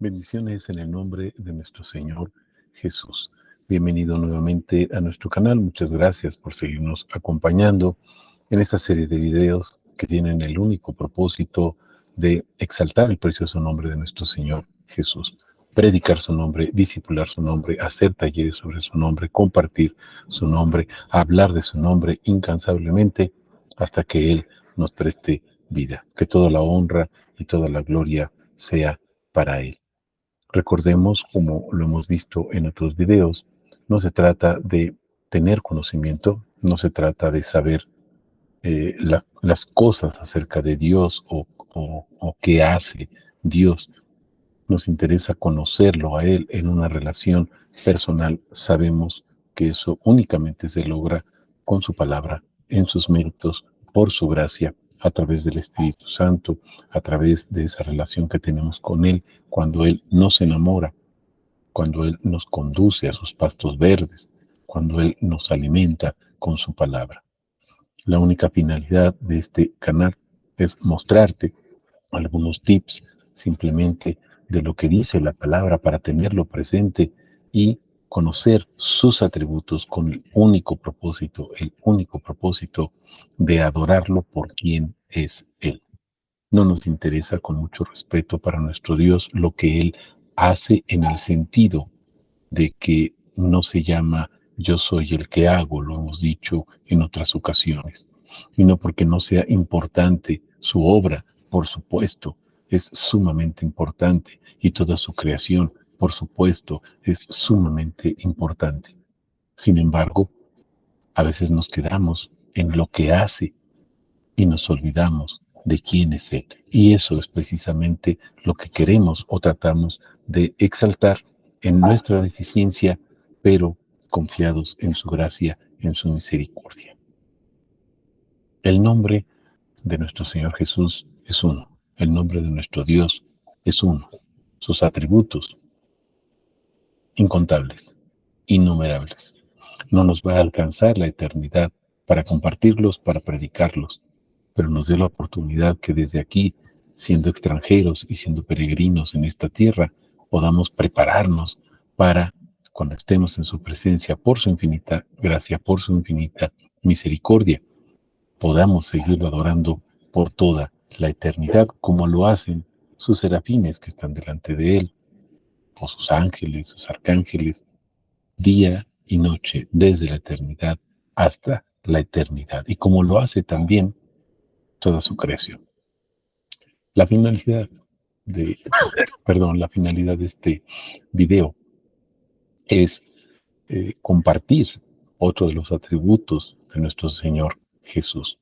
Bendiciones en el nombre de nuestro Señor Jesús. Bienvenido nuevamente a nuestro canal. Muchas gracias por seguirnos acompañando en esta serie de videos que tienen el único propósito de exaltar el precioso nombre de nuestro Señor Jesús. Predicar su nombre, discipular su nombre, hacer talleres sobre su nombre, compartir su nombre, hablar de su nombre incansablemente hasta que Él nos preste vida. Que toda la honra y toda la gloria sea para Él. Recordemos, como lo hemos visto en otros videos, no se trata de tener conocimiento, no se trata de saber las cosas acerca de Dios o qué hace Dios. Nos interesa conocerlo a Él en una relación personal. Sabemos que eso únicamente se logra con su palabra, en sus méritos, por su gracia, a través del Espíritu Santo, a través de esa relación que tenemos con Él, cuando Él nos enamora, cuando Él nos conduce a sus pastos verdes, cuando Él nos alimenta con su palabra. La única finalidad de este canal es mostrarte algunos tips simplemente de lo que dice la palabra para tenerlo presente y conocer sus atributos con el único propósito de adorarlo por quien es Él. No nos interesa, con mucho respeto para nuestro Dios, lo que Él hace en el sentido de que no se llama yo soy el que hago, lo hemos dicho en otras ocasiones, y no porque no sea importante su obra, por supuesto, es sumamente importante, y toda su creación, por supuesto, es sumamente importante. Sin embargo, a veces nos quedamos en lo que hace y nos olvidamos de quién es Él. Y eso es precisamente lo que queremos o tratamos de exaltar en nuestra deficiencia, pero confiados en su gracia, en su misericordia. El nombre de nuestro Señor Jesús es uno. El nombre de nuestro Dios es uno. Sus atributos, incontables, innumerables. No nos va a alcanzar la eternidad para compartirlos, para predicarlos, pero nos dio la oportunidad que desde aquí, siendo extranjeros y siendo peregrinos en esta tierra, podamos prepararnos para, cuando estemos en su presencia, por su infinita gracia, por su infinita misericordia, podamos seguirlo adorando por toda la eternidad, como lo hacen sus serafines que están delante de él, o sus ángeles, sus arcángeles, día y noche, desde la eternidad hasta la eternidad, y como lo hace también toda su creación. La finalidad de este video es compartir otro de los atributos de nuestro Señor Jesús.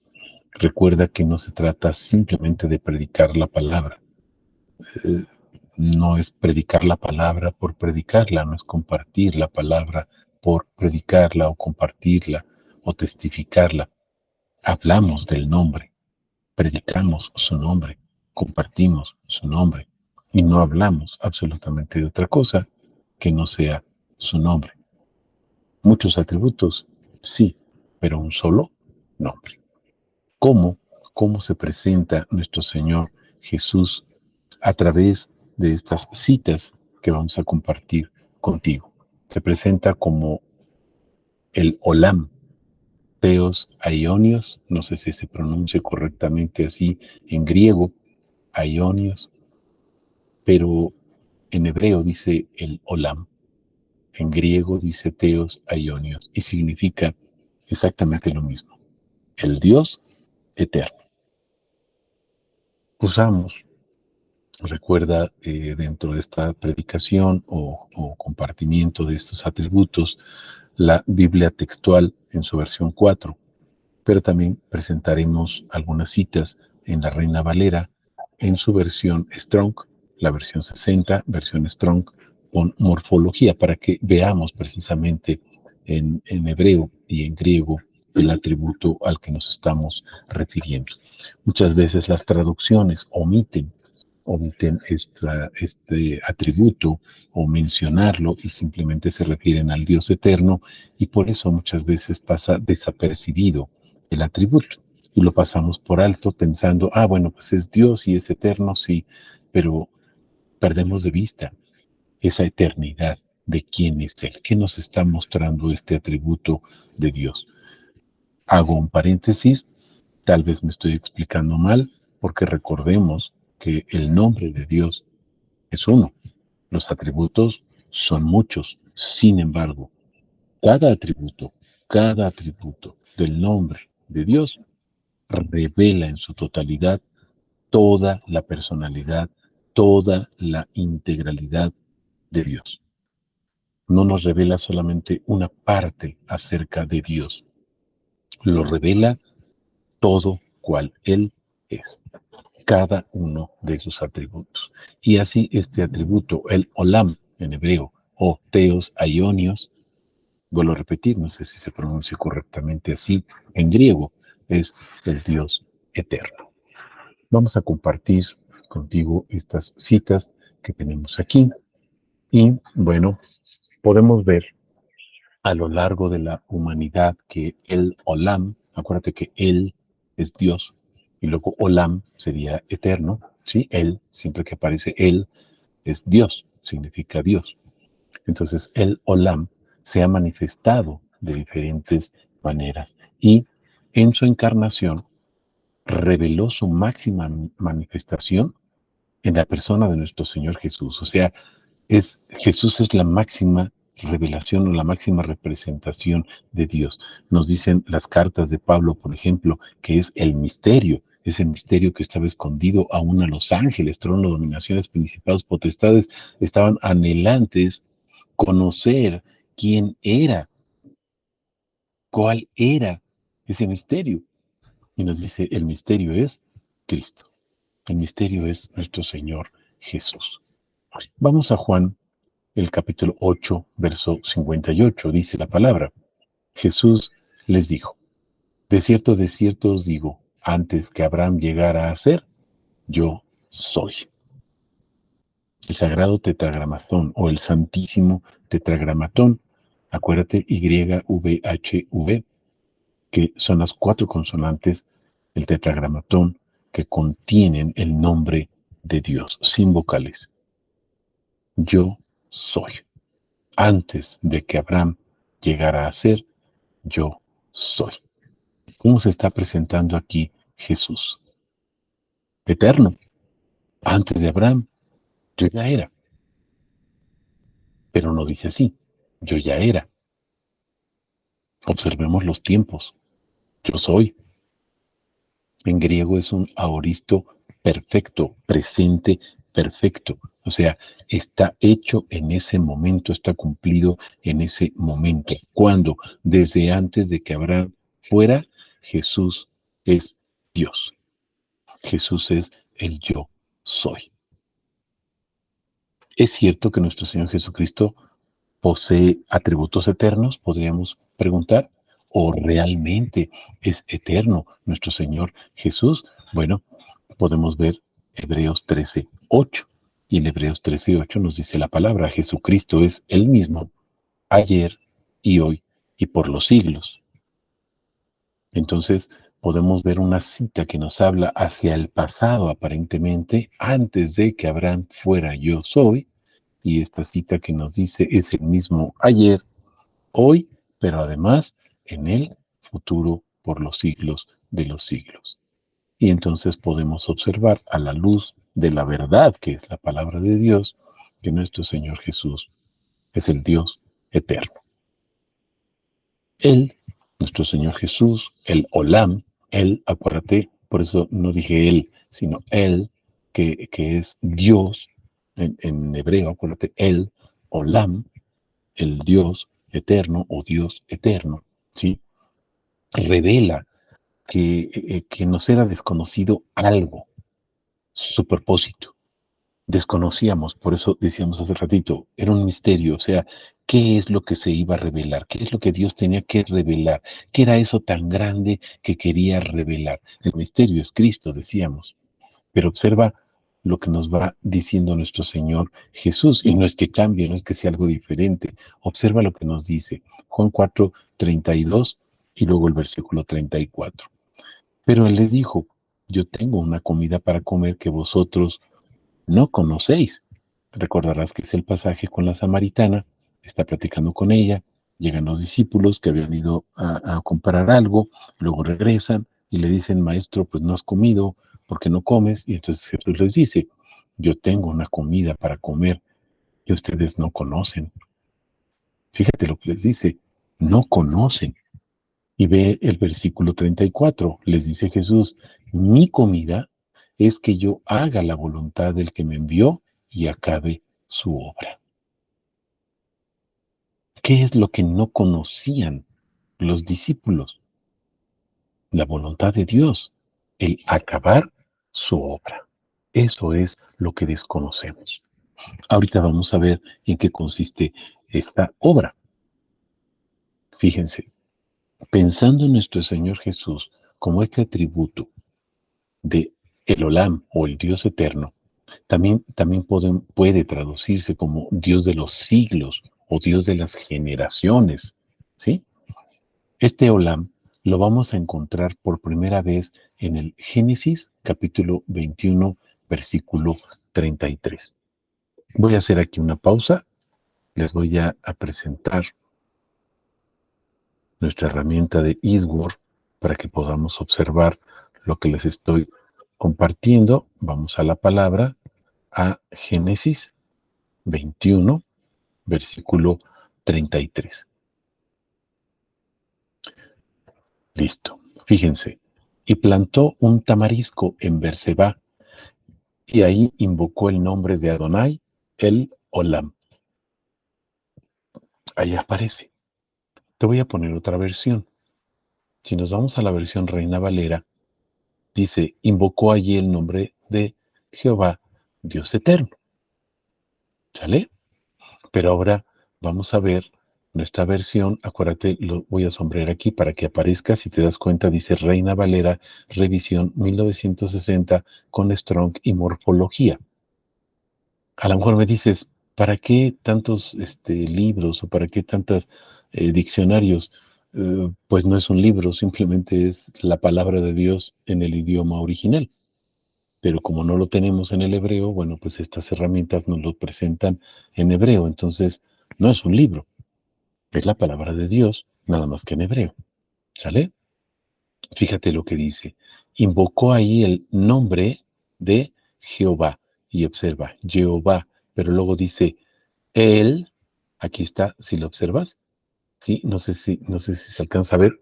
Recuerda que no se trata simplemente de predicar la palabra. No es predicar la palabra por predicarla, no es compartir la palabra por predicarla o compartirla o testificarla. Hablamos del nombre, predicamos su nombre, compartimos su nombre y no hablamos absolutamente de otra cosa que no sea su nombre. Muchos atributos, sí, pero un solo nombre. ¿Cómo se presenta nuestro Señor Jesús a través de estas citas que vamos a compartir contigo? Se presenta como el Olam, Theos Aionios, no sé si se pronuncia correctamente así en griego, Aionios, pero en hebreo dice el Olam, en griego dice Theos Aionios y significa exactamente lo mismo, el Dios eterno. Usamos, recuerda, dentro de esta predicación o compartimiento de estos atributos, la Biblia textual en su versión 4, pero también presentaremos algunas citas en la Reina Valera en su versión Strong, la versión 60, versión Strong, con morfología, para que veamos precisamente en hebreo y en griego el atributo al que nos estamos refiriendo. Muchas veces las traducciones omiten este atributo o mencionarlo y simplemente se refieren al Dios eterno y por eso muchas veces pasa desapercibido el atributo y lo pasamos por alto pensando, bueno, pues es Dios y es eterno, sí, pero perdemos de vista esa eternidad de quién es Él, qué nos está mostrando este atributo de Dios. Hago un paréntesis, tal vez me estoy explicando mal, porque recordemos que el nombre de Dios es uno. Los atributos son muchos. Sin embargo, cada atributo del nombre de Dios revela en su totalidad toda la personalidad, toda la integralidad de Dios. No nos revela solamente una parte acerca de Dios, lo revela todo cual Él es, cada uno de sus atributos. Y así este atributo, el Olam en hebreo, o Theos Aionios, vuelvo a repetir, no sé si se pronuncia correctamente así, en griego, es el Dios eterno. Vamos a compartir contigo estas citas que tenemos aquí. Y bueno, podemos ver a lo largo de la humanidad que el Olam, acuérdate que Él es Dios, y luego Olam sería eterno, ¿sí? Él, siempre que aparece Él, es Dios, significa Dios. Entonces, el Olam se ha manifestado de diferentes maneras y en su encarnación reveló su máxima manifestación en la persona de nuestro Señor Jesús. O sea, Jesús es la máxima revelación o la máxima representación de Dios. Nos dicen las cartas de Pablo, por ejemplo, que es el misterio, ese misterio que estaba escondido aún a los ángeles, trono, dominaciones, principados, potestades, estaban anhelantes conocer quién era, cuál era ese misterio. Y nos dice, el misterio es Cristo. El misterio es nuestro Señor Jesús. Vamos a Juan, el capítulo 8, verso 58, dice la palabra. Jesús les dijo, de cierto os digo, antes que Abraham llegara a ser, yo soy. El sagrado tetragramatón o el santísimo tetragramatón, acuérdate, YVHV, que son las 4 consonantes del tetragramatón que contienen el nombre de Dios, sin vocales. Yo soy. Antes de que Abraham llegara a ser, yo soy. ¿Cómo se está presentando aquí Jesús? Eterno. Antes de Abraham, yo ya era. Pero no dice así. Yo ya era. Observemos los tiempos. Yo soy. En griego es un aoristo perfecto, presente perfecto. O sea, está hecho en ese momento, está cumplido en ese momento. Cuando desde antes de que Abraham fuera, Jesús es Dios. Jesús es el yo soy. ¿Es cierto que nuestro Señor Jesucristo posee atributos eternos? Podríamos preguntar. ¿O realmente es eterno nuestro Señor Jesús? Bueno, podemos ver Hebreos 13:8. Y en Hebreos 13:8 nos dice la palabra, Jesucristo es el mismo, ayer y hoy y por los siglos. Entonces, podemos ver una cita que nos habla hacia el pasado, aparentemente, antes de que Abraham fuera yo soy, y esta cita que nos dice es el mismo ayer, hoy, pero además en el futuro por los siglos de los siglos. Y entonces podemos observar a la luz de la verdad que es la palabra de Dios, que nuestro Señor Jesús es el Dios eterno. Él, nuestro Señor Jesús, el Olam, Él, acuérdate, por eso no dije Él, sino Él, que es Dios, en hebreo, acuérdate, Él, Olam, el Dios eterno o Dios eterno, ¿sí? Revela que nos era desconocido algo, su propósito. Desconocíamos, por eso decíamos hace ratito, era un misterio, o sea, ¿qué es lo que se iba a revelar? ¿Qué es lo que Dios tenía que revelar? ¿Qué era eso tan grande que quería revelar? El misterio es Cristo, decíamos, pero observa lo que nos va diciendo nuestro Señor Jesús, y no es que cambie, no es que sea algo diferente, observa lo que nos dice, Juan 4:32 y luego el versículo 34. Pero Él les dijo, yo tengo una comida para comer que vosotros no conocéis. Recordarás que es el pasaje con la samaritana, está platicando con ella, llegan los discípulos que habían ido a comprar algo, luego regresan y le dicen, maestro, pues no has comido, ¿por qué no comes? Y entonces Jesús les dice, yo tengo una comida para comer que ustedes no conocen. Fíjate lo que les dice, no conocen. Y ve el versículo 34, les dice Jesús, mi comida es que yo haga la voluntad del que me envió y acabe su obra. ¿Qué es lo que no conocían los discípulos? La voluntad de Dios, el acabar su obra. Eso es lo que desconocemos. Ahorita vamos a ver en qué consiste esta obra. Fíjense, pensando en nuestro Señor Jesús como este atributo de el Olam o el Dios eterno, también puede traducirse como Dios de los siglos o Dios de las generaciones, ¿sí? Este Olam lo vamos a encontrar por primera vez en el Génesis capítulo 21, versículo 33. Voy a hacer aquí una pausa, les voy a presentar nuestra herramienta de Eastword para que podamos observar lo que les estoy compartiendo. Vamos a la palabra, a Génesis 21, versículo 33. Listo. Fíjense. Y plantó un tamarisco en Berseba, y ahí invocó el nombre de Adonai, el Olam. Ahí aparece. Te voy a poner otra versión. Si nos vamos a la versión Reina Valera, dice, invocó allí el nombre de Jehová, Dios eterno. ¿Sale? Pero ahora vamos a ver nuestra versión. Acuérdate, lo voy a sombrear aquí para que aparezca. Si te das cuenta, dice Reina Valera, revisión 1960 con Strong y morfología. A lo mejor me dices, ¿para qué tantos libros o para qué tantos diccionarios? Pues no es un libro, simplemente es la palabra de Dios en el idioma original. Pero como no lo tenemos en el hebreo, bueno, pues estas herramientas nos lo presentan en hebreo. Entonces, no es un libro, es la palabra de Dios, nada más que en hebreo. ¿Sale? Fíjate lo que dice. Invocó ahí el nombre de Jehová. Y observa, Jehová, pero luego dice, él, aquí está, si lo observas, ¿sí? No sé si se alcanza a ver,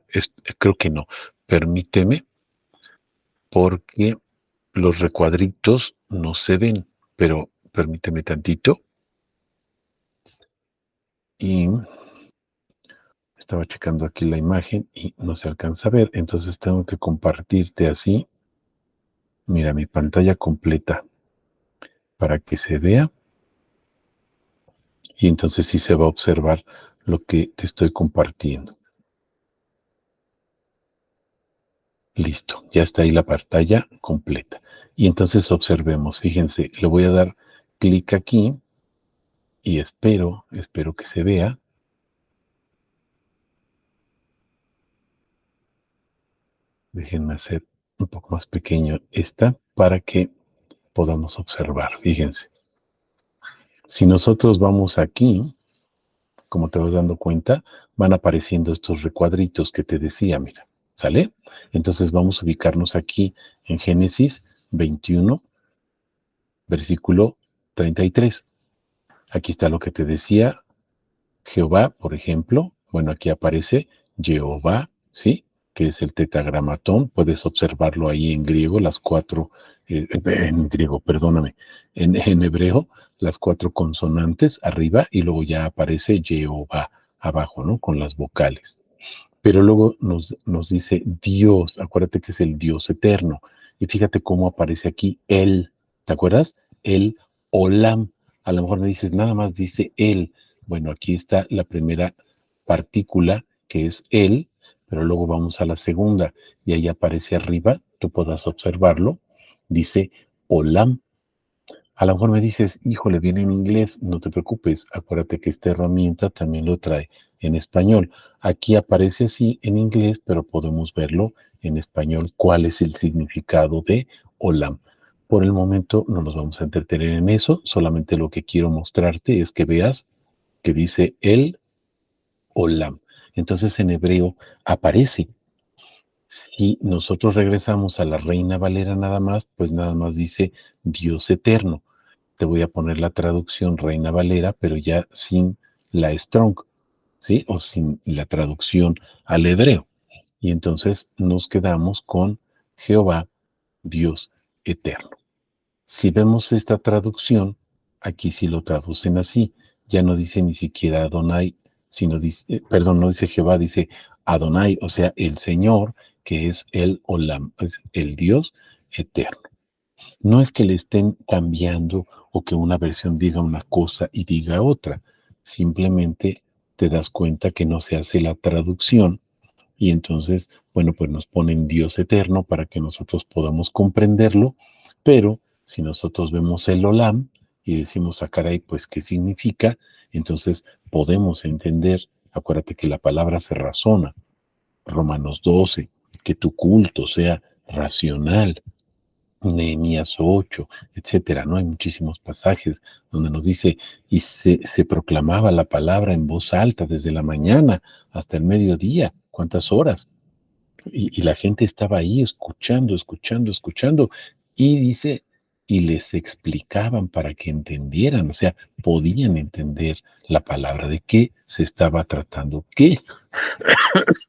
creo que no. Permíteme, porque los recuadritos no se ven, pero permíteme tantito. Y estaba checando aquí la imagen y no se alcanza a ver, entonces tengo que compartirte así. Mira mi pantalla completa para que se vea y entonces sí se va a observar lo que te estoy compartiendo. Listo, ya está ahí la pantalla completa. Y entonces observemos, fíjense, le voy a dar clic aquí y espero que se vea. Déjenme hacer un poco más pequeño esta para que podamos observar. Fíjense, si nosotros vamos aquí, como te vas dando cuenta, van apareciendo estos recuadritos que te decía, mira, ¿sale? Entonces vamos a ubicarnos aquí en Génesis 21, versículo 33. Aquí está lo que te decía, Jehová, por ejemplo, bueno, aquí aparece Jehová, ¿sí? Que es el tetragramatón, puedes observarlo ahí en griego, las cuatro, en griego, perdóname, en hebreo, las cuatro consonantes arriba y luego ya aparece Jehová abajo, ¿no? Con las vocales. Pero luego nos dice Dios, acuérdate que es el Dios eterno. Y fíjate cómo aparece aquí Él, ¿te acuerdas? El Olam. A lo mejor me dices, nada más dice Él. Bueno, aquí está la primera partícula, que es Él, pero luego vamos a la segunda, y ahí aparece arriba, tú puedas observarlo, dice Olam. A lo mejor me dices, híjole, viene en inglés, no te preocupes, acuérdate que esta herramienta también lo trae en español. Aquí aparece así en inglés, pero podemos verlo en español, cuál es el significado de Olam. Por el momento no nos vamos a entretener en eso, solamente lo que quiero mostrarte es que veas que dice el Olam. Entonces en hebreo aparece. Si nosotros regresamos a la Reina Valera nada más, pues nada más dice Dios eterno. Te voy a poner la traducción Reina Valera, pero ya sin la Strong, ¿sí? O sin la traducción al hebreo. Y entonces nos quedamos con Jehová, Dios eterno. Si vemos esta traducción, aquí sí lo traducen así. Ya no dice ni siquiera Adonai, sino dice, perdón, no dice Jehová, dice Adonai, o sea, el Señor, que es el Olam, es el Dios eterno. No es que le estén cambiando o que una versión diga una cosa y diga otra. Simplemente te das cuenta que no se hace la traducción y entonces, bueno, pues nos ponen Dios eterno para que nosotros podamos comprenderlo, pero si nosotros vemos el Olam y decimos, caray, pues, ¿qué significa? Entonces podemos entender, acuérdate que la palabra se razona, Romanos 12, que tu culto sea racional, Nehemías 8, etcétera, ¿no? Hay muchísimos pasajes donde nos dice, y se proclamaba la palabra en voz alta desde la mañana hasta el mediodía. ¿Cuántas horas? Y la gente estaba ahí escuchando, escuchando, escuchando, y dice, y les explicaban para que entendieran, o sea, podían entender la palabra de qué se estaba tratando,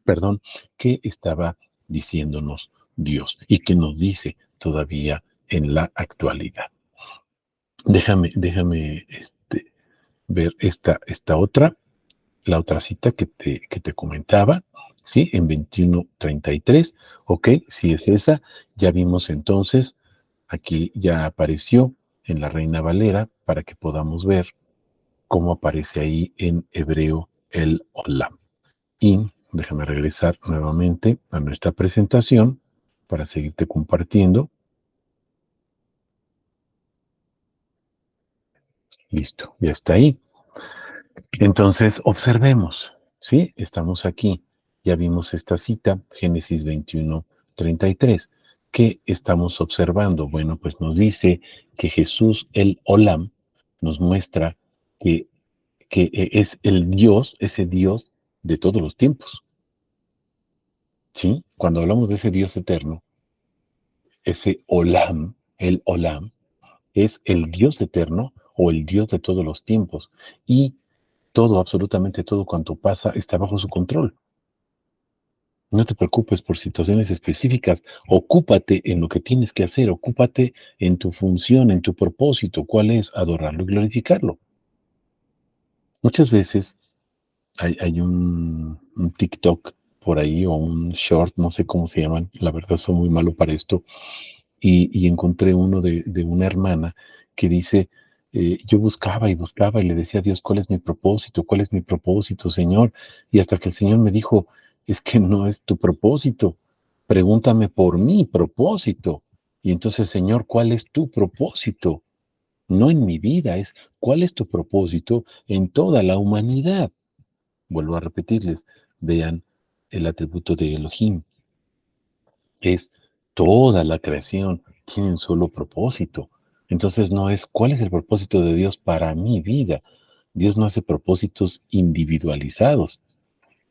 perdón, qué estaba diciéndonos Dios y qué nos dice todavía en la actualidad. Déjame ver esta otra, la otra cita que te comentaba, ¿sí? En 21:33, ok, si es esa, ya vimos entonces, aquí ya apareció en la Reina Valera para que podamos ver cómo aparece ahí en hebreo el Olam. Y déjame regresar nuevamente a nuestra presentación para seguirte compartiendo. Listo, ya está ahí. Entonces, observemos, ¿sí? Estamos aquí. Ya vimos esta cita, Génesis 21:33. ¿Qué estamos observando? Bueno, pues nos dice que Jesús, el Olam, nos muestra que es el Dios, ese Dios de todos los tiempos, ¿sí? Cuando hablamos de ese Dios eterno, ese Olam, el Olam, es el Dios eterno o el Dios de todos los tiempos. Y todo, absolutamente todo cuanto pasa está bajo su control. No te preocupes por situaciones específicas, ocúpate en lo que tienes que hacer, ocúpate en tu función, en tu propósito, cuál es adorarlo y glorificarlo. Muchas veces hay un TikTok por ahí o un short, no sé cómo se llaman, la verdad soy muy malo para esto, y encontré uno de una hermana que dice, yo buscaba y buscaba y le decía a Dios, ¿cuál es mi propósito? ¿Cuál es mi propósito, Señor? Y hasta que el Señor me dijo, es que no es tu propósito, pregúntame por mi propósito. Y entonces, Señor, ¿cuál es tu propósito? No en mi vida, es cuál es tu propósito en toda la humanidad. Vuelvo a repetirles, vean el atributo de Elohim, es toda la creación, tiene un solo propósito. Entonces no es cuál es el propósito de Dios para mi vida. Dios no hace propósitos individualizados.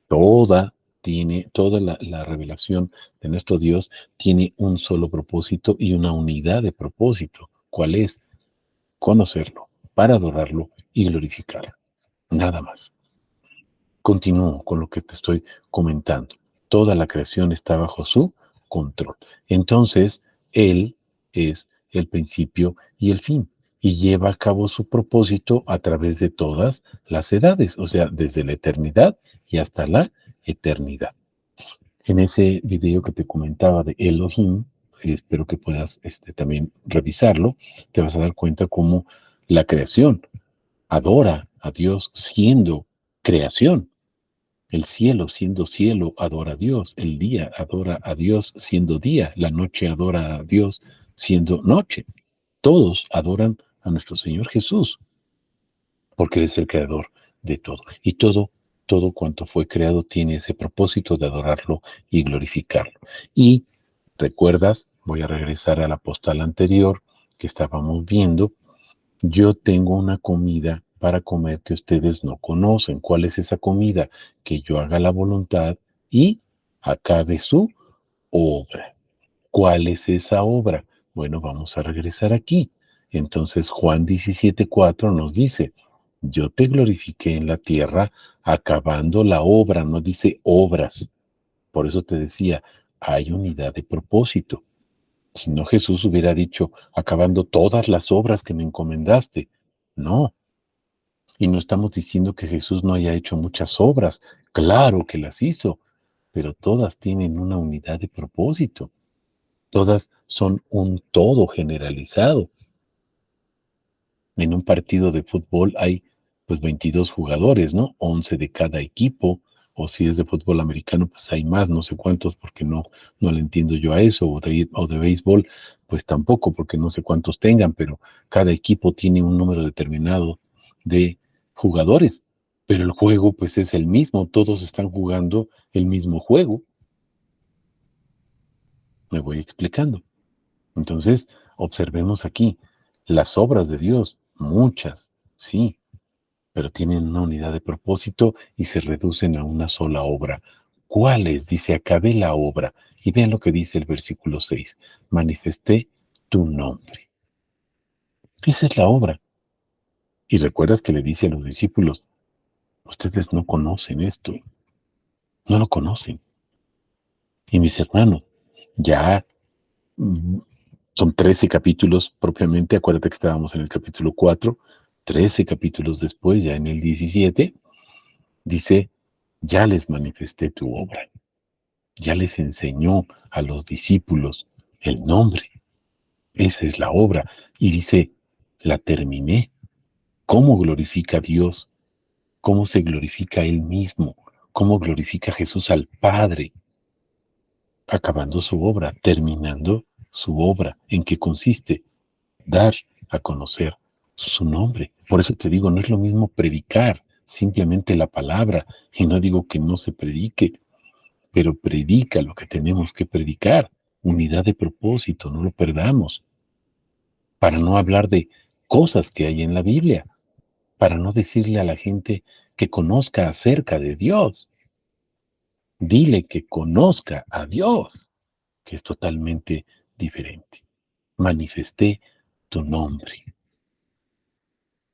Toda la revelación de nuestro Dios tiene un solo propósito y una unidad de propósito. ¿Cuál es? Conocerlo, para adorarlo y glorificarlo. Nada más. Continúo con lo que te estoy comentando. Toda la creación está bajo su control. Entonces, Él es el principio y el fin y lleva a cabo su propósito a través de todas las edades, o sea, desde la eternidad y hasta la eternidad. En ese video que te comentaba de Elohim, espero que puedas también revisarlo, te vas a dar cuenta cómo la creación adora a Dios siendo creación. El cielo siendo cielo adora a Dios, el día adora a Dios siendo día, la noche adora a Dios siendo noche. Todos adoran a nuestro Señor Jesús, porque Él es el creador de todo. Y todo cuanto fue creado tiene ese propósito de adorarlo y glorificarlo. Y recuerdas, voy a regresar a la postal anterior, que estábamos viendo, yo tengo una comida para comer que ustedes no conocen. ¿Cuál es esa comida? Que yo haga la voluntad y acabe su obra. ¿Cuál es esa obra? Bueno, vamos a regresar aquí. Entonces Juan 17:4 nos dice, yo te glorifiqué en la tierra acabando la obra, no dice obras. Por eso te decía, hay unidad de propósito. Si no, Jesús hubiera dicho, acabando todas las obras que me encomendaste. No, y no estamos diciendo que Jesús no haya hecho muchas obras. Claro que las hizo, pero todas tienen una unidad de propósito. Todas son un todo generalizado. En un partido de fútbol hay pues 22 jugadores, ¿no? 11 de cada equipo, o si es de fútbol americano, pues hay más, no sé cuántos, porque no le entiendo yo a eso, o de béisbol, pues tampoco, porque no sé cuántos tengan, pero cada equipo tiene un número determinado de jugadores, pero el juego pues es el mismo, todos están jugando el mismo juego. Me voy explicando. Entonces, observemos aquí, las obras de Dios, muchas, sí, pero tienen una unidad de propósito y se reducen a una sola obra. ¿Cuál es? Dice, acabé la obra. Y vean lo que dice el versículo 6. Manifesté tu nombre. Esa es la obra. Y recuerdas que le dice a los discípulos, ustedes no conocen esto, no lo conocen. Y mis hermanos, ya son 13 capítulos propiamente, acuérdate que estábamos en el capítulo 4, 13 capítulos después, ya en el 17, dice, ya les manifesté tu obra, ya les enseñó a los discípulos el nombre, esa es la obra, y dice, la terminé. ¿Cómo glorifica a Dios? ¿Cómo se glorifica a Él mismo? ¿Cómo glorifica Jesús al Padre? Acabando su obra, terminando su obra. ¿En qué consiste? Dar a conocer su nombre. Por eso te digo, no es lo mismo predicar simplemente la palabra, y no digo que no se predique, pero predica lo que tenemos que predicar, unidad de propósito, no lo perdamos, para no hablar de cosas que hay en la Biblia, para no decirle a la gente que conozca acerca de Dios. Dile que conozca a Dios, que es totalmente diferente. Manifesté tu nombre.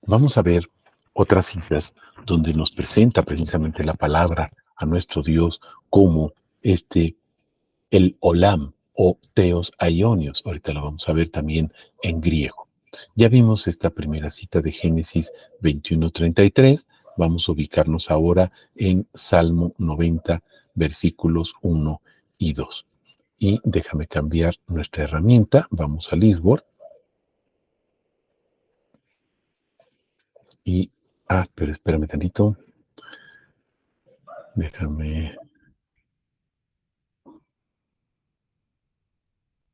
Vamos a ver otras citas donde nos presenta precisamente la palabra a nuestro Dios como el Olam o Theos Aionios. Ahorita lo vamos a ver también en griego. Ya vimos esta primera cita de Génesis 21:33. Vamos a ubicarnos ahora en Salmo 90, versículos 1 y 2. Y déjame cambiar nuestra herramienta. Vamos a Lisbor. Pero espérame tantito. Déjame.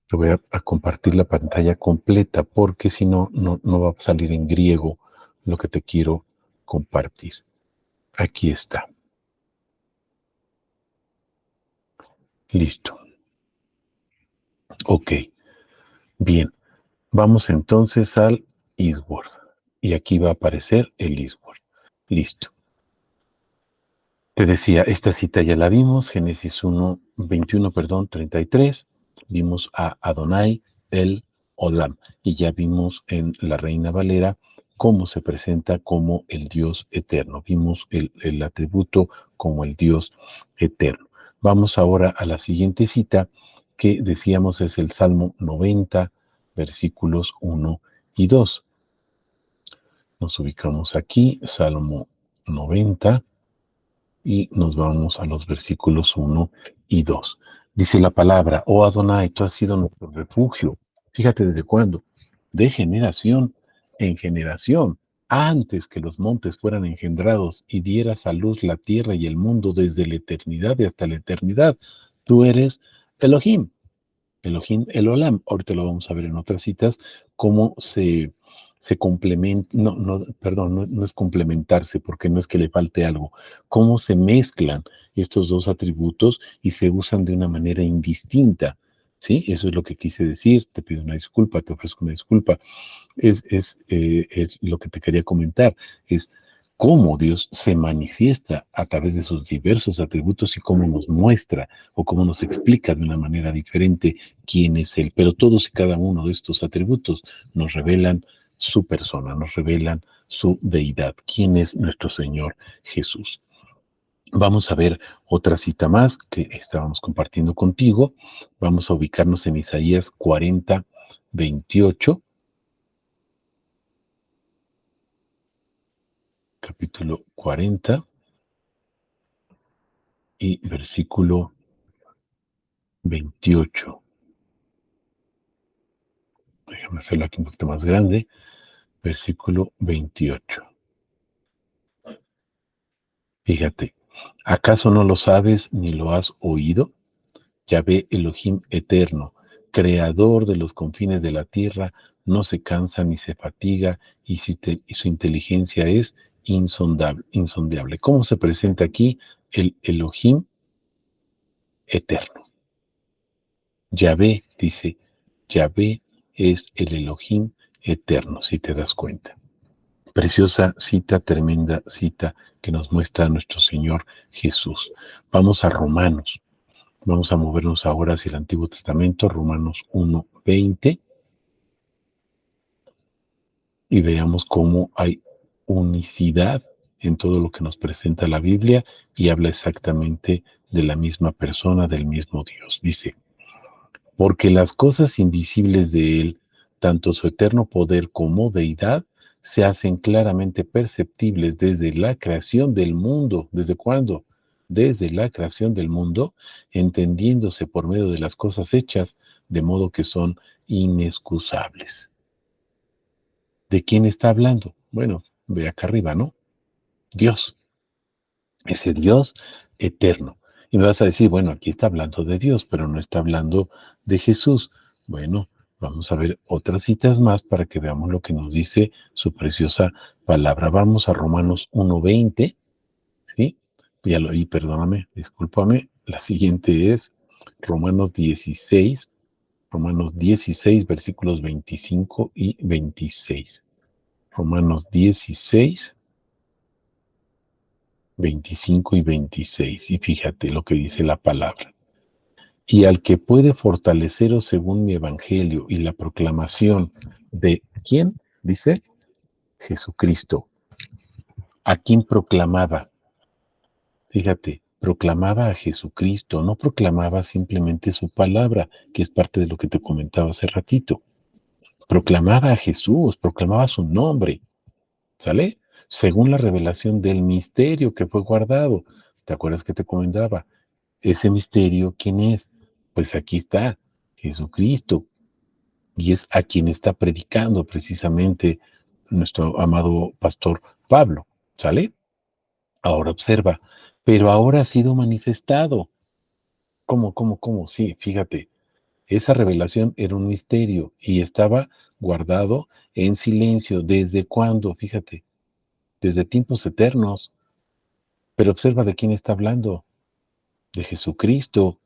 Te voy a compartir la pantalla completa porque si no, no va a salir en griego lo que te quiero compartir. Aquí está. Listo. Ok. Bien. Vamos entonces al Eastward. Y aquí va a aparecer el Eastward. Listo. Te decía, esta cita ya la vimos, Génesis 33. Vimos a Adonai, el Olam. Y ya vimos en la Reina Valera cómo se presenta como el Dios eterno. Vimos el atributo como el Dios eterno. Vamos ahora a la siguiente cita que decíamos es el Salmo 90, versículos 1 y 2. Nos ubicamos aquí, Salmo 90, y nos vamos a los versículos 1 y 2. Dice la palabra, oh Adonai, tú has sido nuestro refugio. Fíjate desde cuándo. De generación en generación, antes que los montes fueran engendrados y dieras a luz la tierra y el mundo desde la eternidad y hasta la eternidad, tú eres Elohim. Elohim, el Olam. Ahorita lo vamos a ver en otras citas, cómo se complementa, no es complementarse, porque no es que le falte algo, cómo se mezclan estos dos atributos y se usan de una manera indistinta, ¿sí? Eso es lo que quise decir. Te pido una disculpa, te ofrezco una disculpa. Es lo que te quería comentar, es cómo Dios se manifiesta a través de sus diversos atributos y cómo nos muestra o cómo nos explica de una manera diferente quién es Él. Pero todos y cada uno de estos atributos nos revelan su persona, nos revelan su deidad, quién es nuestro Señor Jesús. Vamos a ver otra cita más que estábamos compartiendo contigo. Vamos a ubicarnos en Isaías 40, 28. Capítulo 40 y versículo 28. Déjame hacerlo aquí un poquito más grande. Versículo 28. Fíjate, ¿acaso no lo sabes ni lo has oído? Yahvé Elohim eterno, creador de los confines de la tierra, no se cansa ni se fatiga y su inteligencia es insondable. ¿Cómo se presenta aquí el Elohim eterno? Yahvé, dice, Yahvé es el Elohim eterno, si te das cuenta. Preciosa cita, tremenda cita que nos muestra nuestro Señor Jesús. Vamos a Romanos. Vamos a movernos ahora hacia el Antiguo Testamento, Romanos 1:20, y veamos cómo hay unicidad en todo lo que nos presenta la Biblia y habla exactamente de la misma persona, del mismo Dios. Dice, porque las cosas invisibles de Él, tanto su eterno poder como deidad, se hacen claramente perceptibles desde la creación del mundo. ¿Desde cuándo? Desde la creación del mundo, entendiéndose por medio de las cosas hechas, de modo que son inexcusables. ¿De quién está hablando? Bueno, ve acá arriba, ¿no? Dios, ese Dios eterno. Y me vas a decir, bueno, aquí está hablando de Dios, pero no está hablando de Jesús. Bueno, vamos a ver otras citas más para que veamos lo que nos dice su preciosa palabra. Vamos a Romanos 1:20, ¿sí? Y perdóname, discúlpame. La siguiente es Romanos 16, versículos 25 y 26. Romanos 16, 25 y 26. Y fíjate lo que dice la palabra. Y al que puede fortaleceros según mi evangelio y la proclamación de ¿quién? Dice Jesucristo. ¿A quién proclamaba? Fíjate, proclamaba a Jesucristo, no proclamaba simplemente su palabra, que es parte de lo que te comentaba hace ratito. Proclamaba a Jesús, proclamaba su nombre, ¿sale? Según la revelación del misterio que fue guardado. ¿Te acuerdas que te comentaba? Ese misterio, ¿quién es? Pues aquí está, Jesucristo. Y es a quien está predicando precisamente nuestro amado pastor Pablo, ¿sale? Ahora observa, pero ahora ha sido manifestado. ¿Cómo? Sí, fíjate, esa revelación era un misterio y estaba guardado en silencio. ¿Desde cuándo? Fíjate, desde tiempos eternos. Pero observa de quién está hablando, de Jesucristo.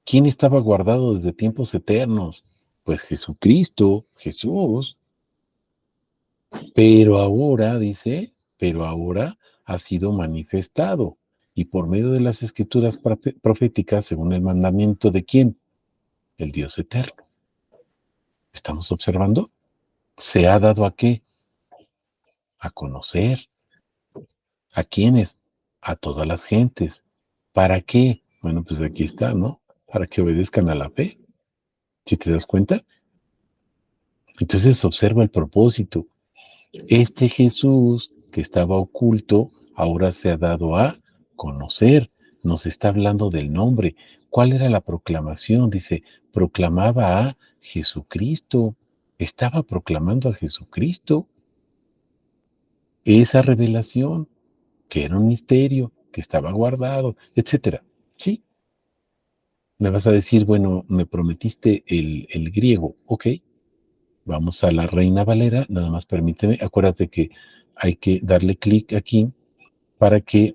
¿Quién estaba guardado desde tiempos eternos? Pues Jesucristo, Jesús. Pero ahora, dice, pero ahora ha sido manifestado. Y por medio de las escrituras proféticas, según el mandamiento de quién? El Dios eterno. ¿Estamos observando? ¿Se ha dado a qué? A conocer. ¿A quiénes? A todas las gentes. ¿Para qué? Bueno, pues aquí está, ¿no? Para que obedezcan a la fe. ¿Sí te das cuenta? Entonces observa el propósito. Este Jesús que estaba oculto ahora se ha dado a conocer. Nos está hablando del nombre. ¿Cuál era la proclamación? Dice, proclamaba a Jesucristo. Estaba proclamando a Jesucristo. Esa revelación, que era un misterio, que estaba guardado, etcétera. Sí, me vas a decir, bueno, me prometiste el griego. Ok, vamos a la Reina Valera, nada más permíteme, acuérdate que hay que darle clic aquí para que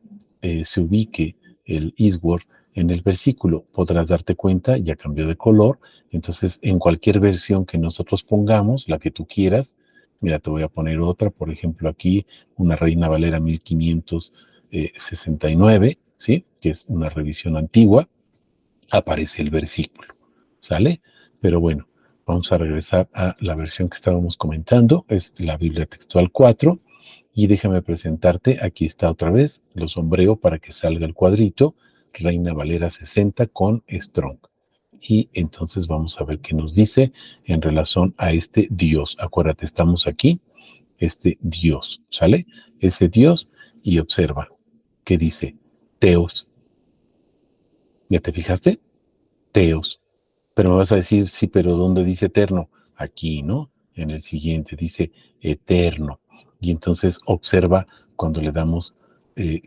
se ubique el eastword en el versículo. Podrás darte cuenta, ya cambió de color. Entonces, en cualquier versión que nosotros pongamos, la que tú quieras, mira, te voy a poner otra, por ejemplo, aquí, una Reina Valera 1569, ¿sí? Que es una revisión antigua, aparece el versículo, ¿sale? Pero bueno, vamos a regresar a la versión que estábamos comentando, es la Biblia Textual 4, y déjame presentarte, aquí está otra vez, lo sombreo para que salga el cuadrito, Reina Valera 60 con Strong. Y entonces vamos a ver qué nos dice en relación a este Dios. Acuérdate, estamos aquí, este Dios, ¿sale? Ese Dios, y observa que dice Teos. ¿Ya te fijaste? Teos. Pero me vas a decir, sí, pero ¿dónde dice eterno? Aquí, ¿no? En el siguiente dice eterno. Y entonces observa cuando le damos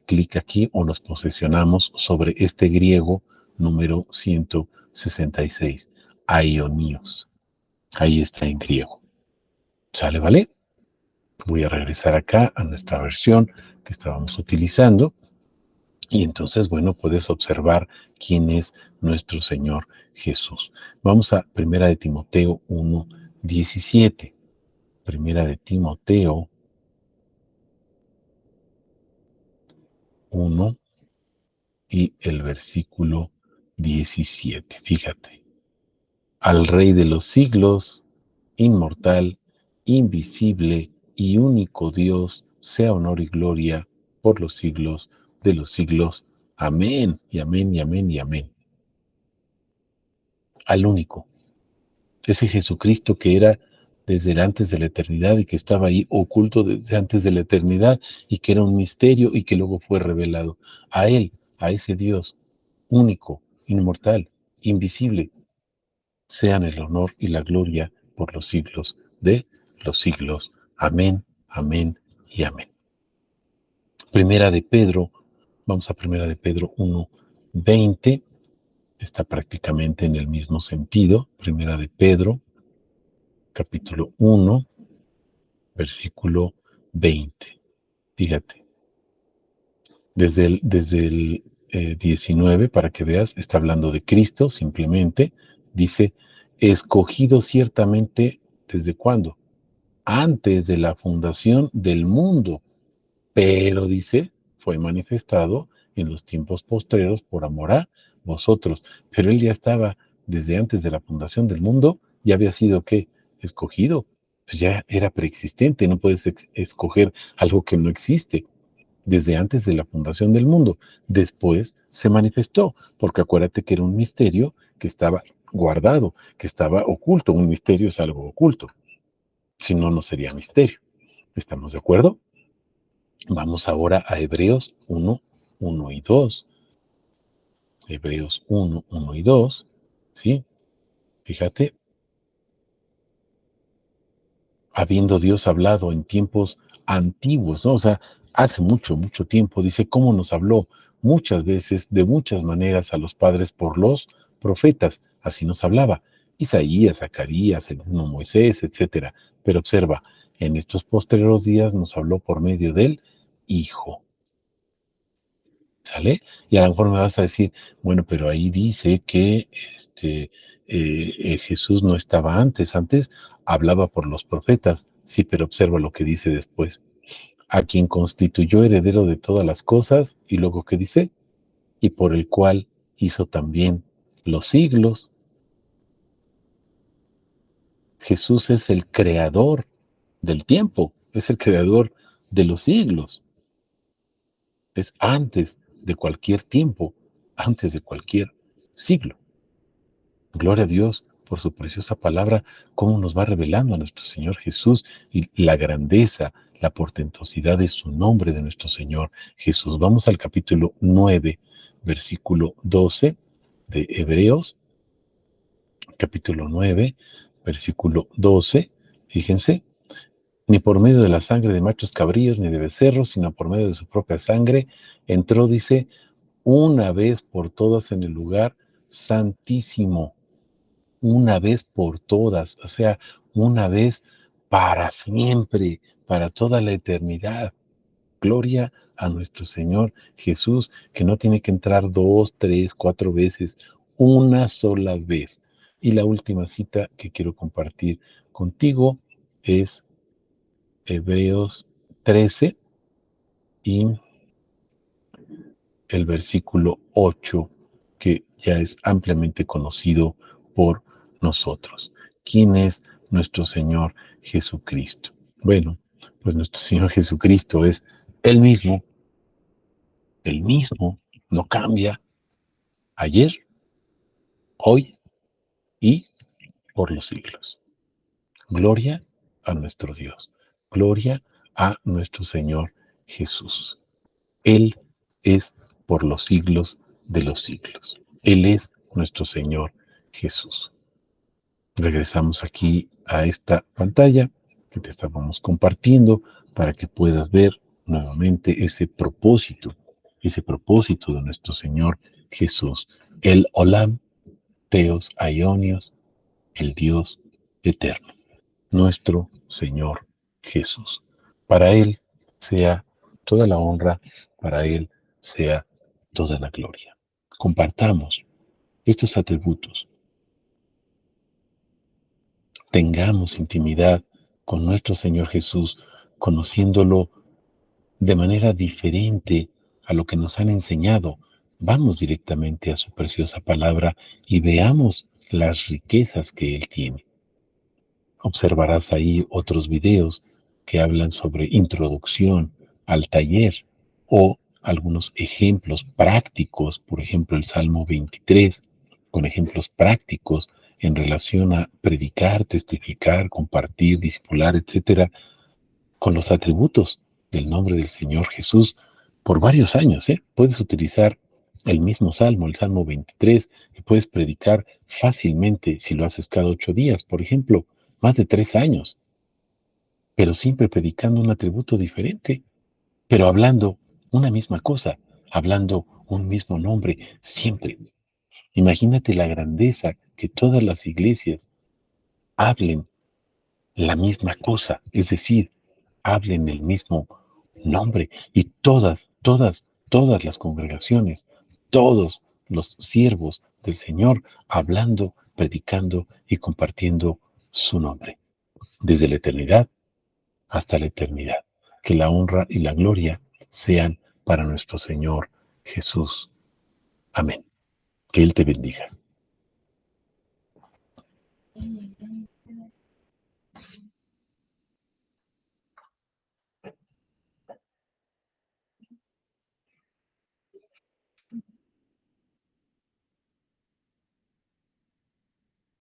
clic aquí o nos posesionamos sobre este griego número 166, aionios. Ahí está en griego. ¿Sale, vale? Voy a regresar acá a nuestra versión que estábamos utilizando. Y entonces, bueno, puedes observar quién es nuestro Señor Jesús. Vamos a Primera de Timoteo 1:17. Primera de Timoteo 1 y el versículo 17. Fíjate. Al Rey de los siglos, inmortal, invisible y único Dios, sea honor y gloria por los siglos de los siglos. Amén, y amén, y amén, y amén. Al único. Ese Jesucristo que era desde antes de la eternidad y que estaba ahí oculto desde antes de la eternidad y que era un misterio y que luego fue revelado. A Él, a ese Dios único, inmortal, invisible, sean el honor y la gloria por los siglos de los siglos. Amén, amén y amén. Primera de Pedro, vamos a Primera de Pedro 1:20, está prácticamente en el mismo sentido. Primera de Pedro, capítulo 1, versículo 20. Fíjate, desde el 19, para que veas, está hablando de Cristo simplemente. Dice, escogido ciertamente, ¿desde cuándo? Antes de la fundación del mundo, pero dice, fue manifestado en los tiempos postreros por amor a vosotros. Pero él ya estaba desde antes de la fundación del mundo, ya había sido, ¿qué? Escogido. Pues ya era preexistente, no puedes escoger algo que no existe desde antes de la fundación del mundo. Después se manifestó, porque acuérdate que era un misterio que estaba guardado, que estaba oculto. Un misterio es algo oculto, si no, no sería misterio. ¿Estamos de acuerdo? Vamos ahora a Hebreos 1:1 y 2. Hebreos 1:1 y 2, ¿sí? Fíjate, habiendo Dios hablado en tiempos antiguos, ¿no? O sea, hace mucho, mucho tiempo, dice cómo nos habló muchas veces, de muchas maneras a los padres por los profetas, así nos hablaba, Isaías, Zacarías, el mismo Moisés, etcétera. Pero observa, en estos posteriores días nos habló por medio del Hijo. ¿Sale? Y a lo mejor me vas a decir, bueno, pero ahí dice que Jesús no estaba antes hablaba por los profetas. Sí, pero observa lo que dice después. A quien constituyó heredero de todas las cosas, y luego ¿qué dice? Y por el cual hizo también los siglos. Jesús es el creador del tiempo, es el creador de los siglos. Es antes de cualquier tiempo, antes de cualquier siglo. Gloria a Dios por su preciosa palabra, cómo nos va revelando a nuestro Señor Jesús y la grandeza, la portentosidad de su nombre de nuestro Señor Jesús. Vamos al capítulo 9, versículo 12 de Hebreos, capítulo 9, versículo 12. Fíjense, ni por medio de la sangre de machos cabríos ni de becerros, sino por medio de su propia sangre, entró, dice, una vez por todas en el lugar santísimo, una vez por todas, o sea, una vez para siempre, para toda la eternidad. Gloria a nuestro Señor Jesús, que no tiene que entrar 2, 3, 4 veces, una sola vez. Y la última cita que quiero compartir contigo es Hebreos 13 y el versículo 8, que ya es ampliamente conocido por nosotros. ¿Quién es nuestro Señor Jesucristo? Bueno, pues nuestro Señor Jesucristo es el mismo, no cambia, ayer, hoy y por los siglos. Gloria a nuestro Dios. Gloria a nuestro Señor Jesús. Él es por los siglos de los siglos. Él es nuestro Señor Jesús. Regresamos aquí a esta pantalla que te estábamos compartiendo para que puedas ver nuevamente ese propósito de nuestro Señor Jesús. El Olam, Theos Aionios, el Dios eterno, nuestro Señor Jesús. Para Él sea toda la honra, para Él sea toda la gloria. Compartamos estos atributos, tengamos intimidad con nuestro Señor Jesús, conociéndolo de manera diferente a lo que nos han enseñado. Vamos directamente a su preciosa palabra y veamos las riquezas que Él tiene. Observarás ahí otros videos que hablan sobre introducción al taller o algunos ejemplos prácticos, por ejemplo el Salmo 23, con ejemplos prácticos en relación a predicar, testificar, compartir, discipular, etcétera, con los atributos del nombre del Señor Jesús por varios años. Puedes utilizar el mismo Salmo, el Salmo 23, y puedes predicar fácilmente si lo haces cada 8 días, por ejemplo, más de 3 años, pero siempre predicando un atributo diferente, pero hablando una misma cosa, hablando un mismo nombre, siempre. Imagínate la grandeza que todas las iglesias hablen la misma cosa, es decir, hablen el mismo nombre y todas las congregaciones, todos los siervos del Señor hablando, predicando y compartiendo su nombre, desde la eternidad hasta la eternidad. Que la honra y la gloria sean para nuestro Señor Jesús. Amén. Que Él te bendiga.